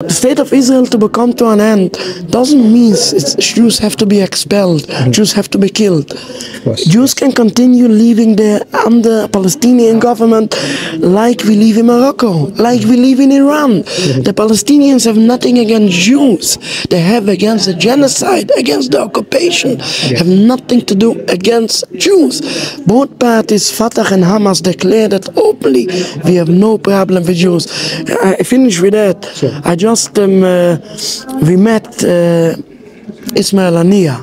The state of Israel to become to an end doesn't mean Jews have to be expelled, Jews have to be killed. Jews can continue living there under a Palestinian government like we live in Morocco, like we live in Iran. The Palestinians have nothing against Jews. They have against the genocide, against the occupation, have nothing to do against Jews. Both parties, Fatah and Hamas, declare that openly we have no problem with Jews. I finish with that. We met Ismail Haniyeh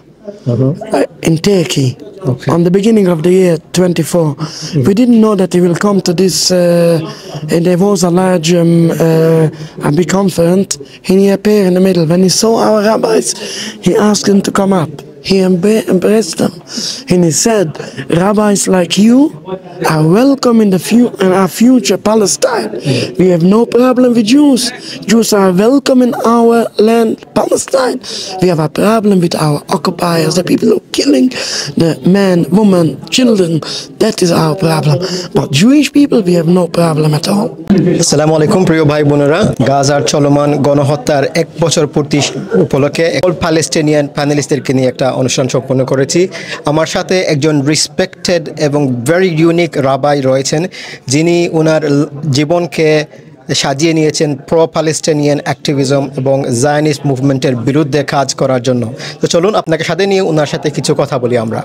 in Turkey on the beginning of the year 24. We didn't know that he will come to this, and there was a large a big conference, and he appeared in the middle. When he saw our rabbis, he asked them to come up. He embraced them, and he said, rabbis like you are welcome in our future Palestine. We have no problem with Jews. Jews are welcome in our land, Palestine. We have a problem with our occupiers, the people who are killing the men, women, children. That is our problem. But Jewish people, we have no problem at all. Assalamu alaikum, প্রিয় ভাই বোনেরা। গাজার চলমান গণহত্যার 1 বছর পূর্তি উপলক্ষে all Palestinian প্যানেলিস্টদেরকে নিয়ে একটা অনুষ্ঠান সম্পন্ন করেছি। আমার সাথে একজন রেসপেক্টেড এবং ভেরি ইউনিক রাবাই রয়েছেন, যিনি ওনার জীবনকে সাজিয়ে নিয়েছেন প্রো প্যালেস্টিনিয়ান অ্যাক্টিভিজম এবং জায়নিস্ট মুভমেন্টের বিরুদ্ধে কাজ করার জন্য। তো চলুন আপনাকে সাথে নিয়ে ওনার সাথে কিছু কথা বলি আমরা।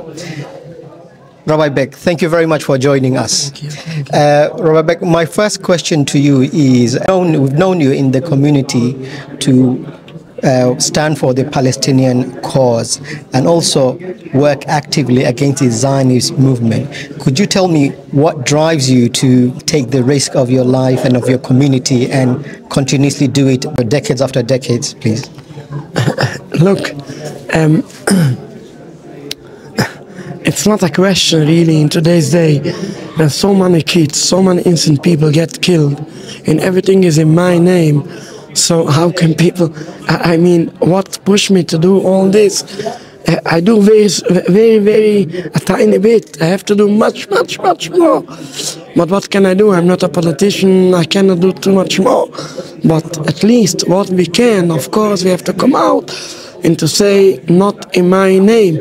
Rabbi Beck, thank you very much for joining us. Rabbi Beck, my first question to you is, we've known you in the community to stand for the Palestinian cause and also work actively against the Zionist movement. Could you tell me what drives you to take the risk of your life and of your community and continuously do it for decades after decades, please? Look, it's not a question really in today's day. There's so many kids, so many innocent people get killed, and everything is in my name. So how can people, I mean, what pushed me to do all this? I do very a tiny bit. I have to do much more. But what can I do? I'm not a politician. I cannot do too much more. But at least what we can, of course, we have to come out and to say, not in my name,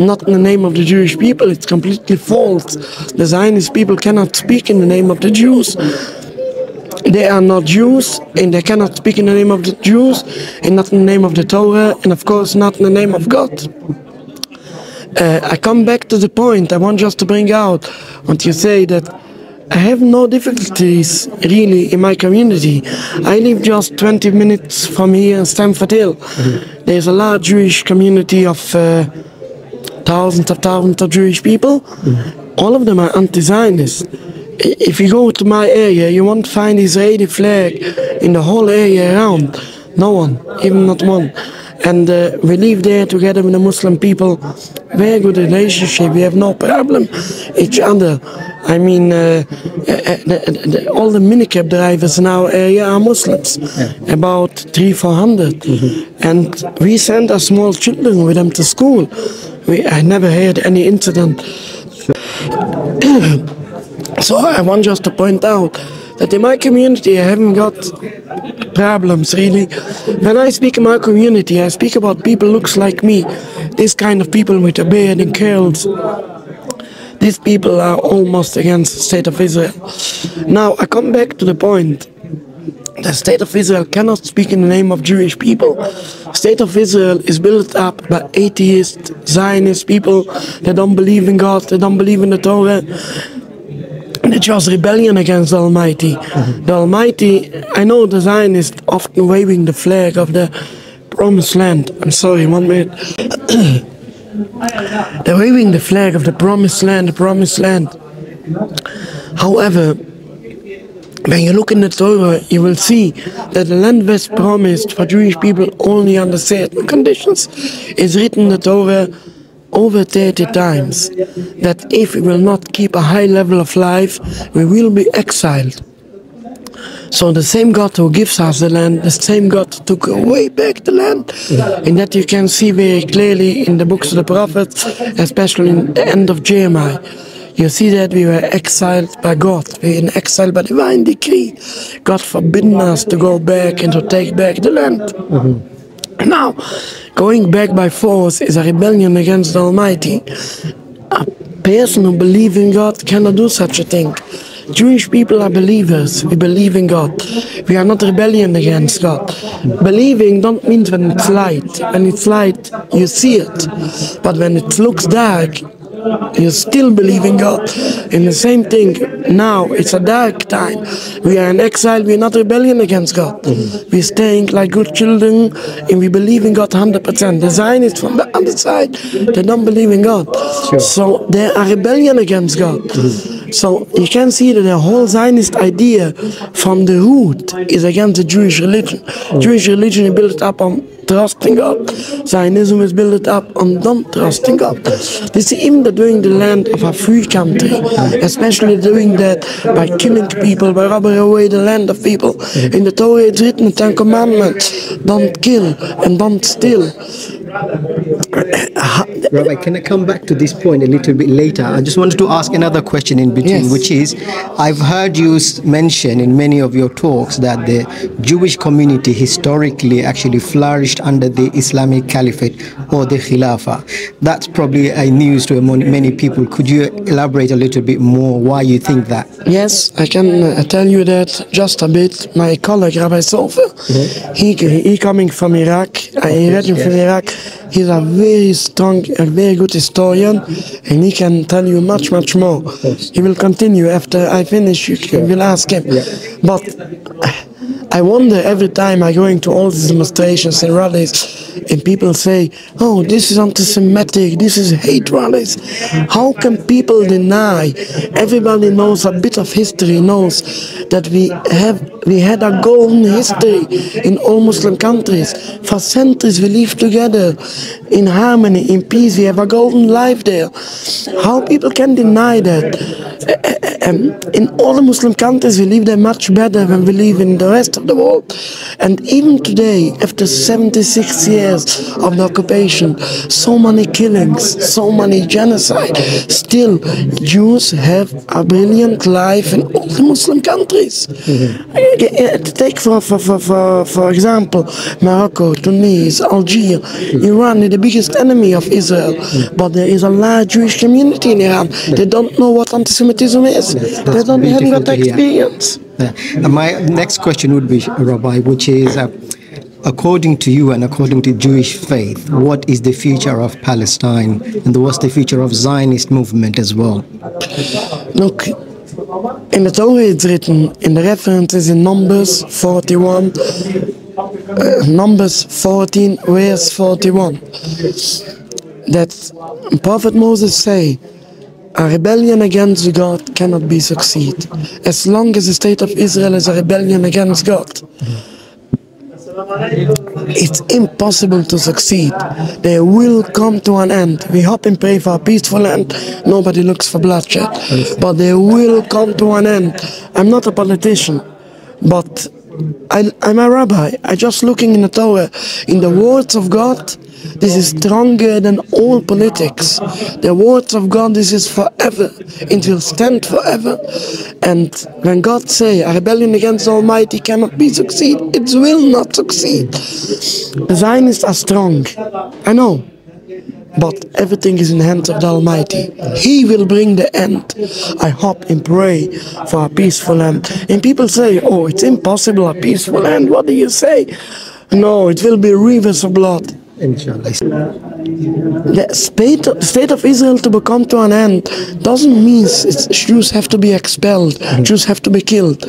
not in the name of the Jewish people. It's completely false. The Zionist people cannot speak in the name of the Jews. They are not Jews, and they cannot speak in the name of the Jews, and not in the name of the Torah, and of course not in the name of God. I come back to the point. I want just to bring out what you say, that I have no difficulties really in my community. I live just 20 minutes from here in Stamford Hill. There's a large Jewish community of thousands of Jewish people. All of them are anti-Zionist. If you go to my area, you won't find Israeli flag in the whole area around. No one, even not one. And we live there together with the Muslim people. Very good relationship. We have no problem each other. I mean, all the minicab drivers in our area are Muslims, about 300-400. And we send our small children with them to school. I never heard any incident. So I want just to point out that in my community I haven't got problems really. When I speak in my community, I speak about people looks like me, this kind of people with a beard and curls. These people are almost against the state of Israel. Now I come back to the point. The state of Israel cannot speak in the name of Jewish people. The state of Israel is built up by atheist, Zionist people that don't believe in God, they don't believe in the Torah. It was rebellion against the Almighty. The Almighty, I know the Zionists often waving the flag of the Promised Land. I'm sorry, 1 minute. They're waving the flag of the Promised Land, the Promised Land. However, when you look in the Torah, you will see that the land was promised for Jewish people only under certain conditions. It's written in the Torah over 30 times that if we will not keep a high level of life, we will be exiled. So the same God who gives us the land, the same God took away back the land. And that you can see very clearly in the books of the prophets, especially in the end of Jeremiah. You see that we were exiled by God. We were in exile by divine decree. God forbidden us to go back and to take back the land. Now, going back by force is a rebellion against the Almighty. A person who believes in God cannot do such a thing. Jewish people are believers. We believe in God. We are not rebellion against God. Believing don't mean when it's light. When it's light, you see it. But when it looks dark, you still believe in God. And the same thing, now it's a dark time. We are in exile, we are not rebellion against God. We're staying like good children and we believe in God 100%. The Zionists from the other side, they don't believe in God. So they are rebellion against God. So you can see that the whole Zionist idea from the root is against the Jewish religion. Jewish religion is built up on trusting God. Zionism is built up on not trusting God. This is even doing the land of a free country, especially doing that by killing people, by robbing away the land of people. In the Torah it's written, the Ten Commandments, don't kill and don't steal. Rabbi, can I come back to this point a little bit later? I just wanted to ask another question in between, Yes. which is, I've heard you mention in many of your talks that the Jewish community historically actually flourished under the Islamic Caliphate or the Khilafah. That's probably a news to many people. Could you elaborate a little bit more why you think that? Yes, I can tell you that just a bit. My colleague, Rabbi Sofer, he coming from Iraq, he read from Iraq. He's a very strong, a very good historian, and he can tell you much more. He will continue after I finish. You will ask him. But I wonder every time I go into all these demonstrations and rallies, and people say, "Oh, this is anti-Semitic, this is hate rallies." How can people deny? Everybody knows a bit of history, knows that we had a golden history in all Muslim countries. For centuries we lived together in harmony, in peace. We have a golden life there. How people can deny that? In all the Muslim countries we live there much better than we live in the rest of the world. And even today, after 76 years of the occupation, so many killings, so many genocide, still Jews have a brilliant life in all the Muslim countries. Take for example Morocco, Tunisia, Algeria. Iran is the biggest enemy of Israel, but there is a large Jewish community in Iran. They don't know what anti-Semitism is. They don't have that experience. My next question would be, Rabbi, which is, according to you and according to Jewish faith, what is the future of Palestine and what's the future of Zionist movement as well? Look, in the Torah it's written, in the references in Numbers 41, Numbers 14, verse 41, that Prophet Moses say, a rebellion against God cannot be succeed. As long as the state of Israel is a rebellion against God, it's impossible to succeed. They will come to an end. We hope and pray for a peaceful end. Nobody looks for bloodshed. But they will come to an end. I'm not a politician, but I'm a rabbi. I'm just looking in the Torah. In the words of God, this is stronger than all politics. The words of God, this is forever. It will stand forever. And when God say a rebellion against the Almighty cannot be succeed, it will not succeed. The Zionists are strong, I know, but everything is in the hands of the Almighty. He will bring the end. I hope and pray for a peaceful end. And people say, oh, it's impossible, a peaceful end. What do you say? No, it will be rivers of blood. Inshallah. The state of Israel to become to an end doesn't mean Jews have to be expelled, Jews have to be killed.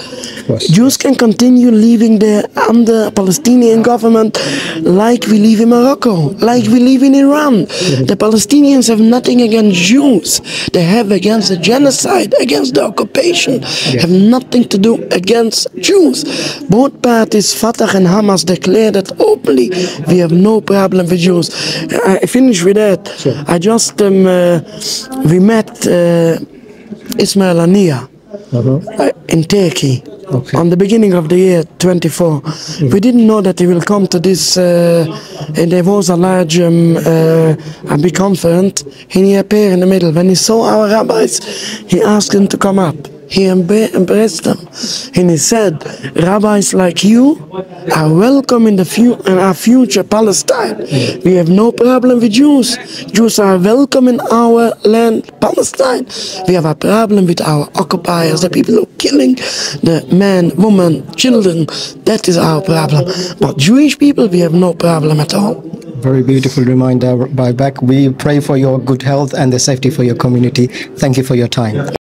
Jews can continue living there under a Palestinian government like we live in Morocco, like we live in Iran. The Palestinians have nothing against Jews. They have against the genocide, against the occupation, have nothing to do against Jews. Both parties, Fatah and Hamas, declare that openly. We have no problem with Jews. I finish with that. Sure. I just we met Ismail Ania in Turkey. Okay. on the beginning of the year 24. We didn't know that he will come to this, and there was a large a big conference, and he appeared in the middle. When he saw our rabbis, he asked them to come up. He embraced them, and he said, rabbis like you are welcome in our future Palestine. We have no problem with Jews. Jews are welcome in our land, Palestine. We have a problem with our occupiers, the people who are killing the men, women, children. That is our problem. But Jewish people, we have no problem at all. Very beautiful reminder, Rabbi Beck. We pray for your good health and the safety for your community. Thank you for your time.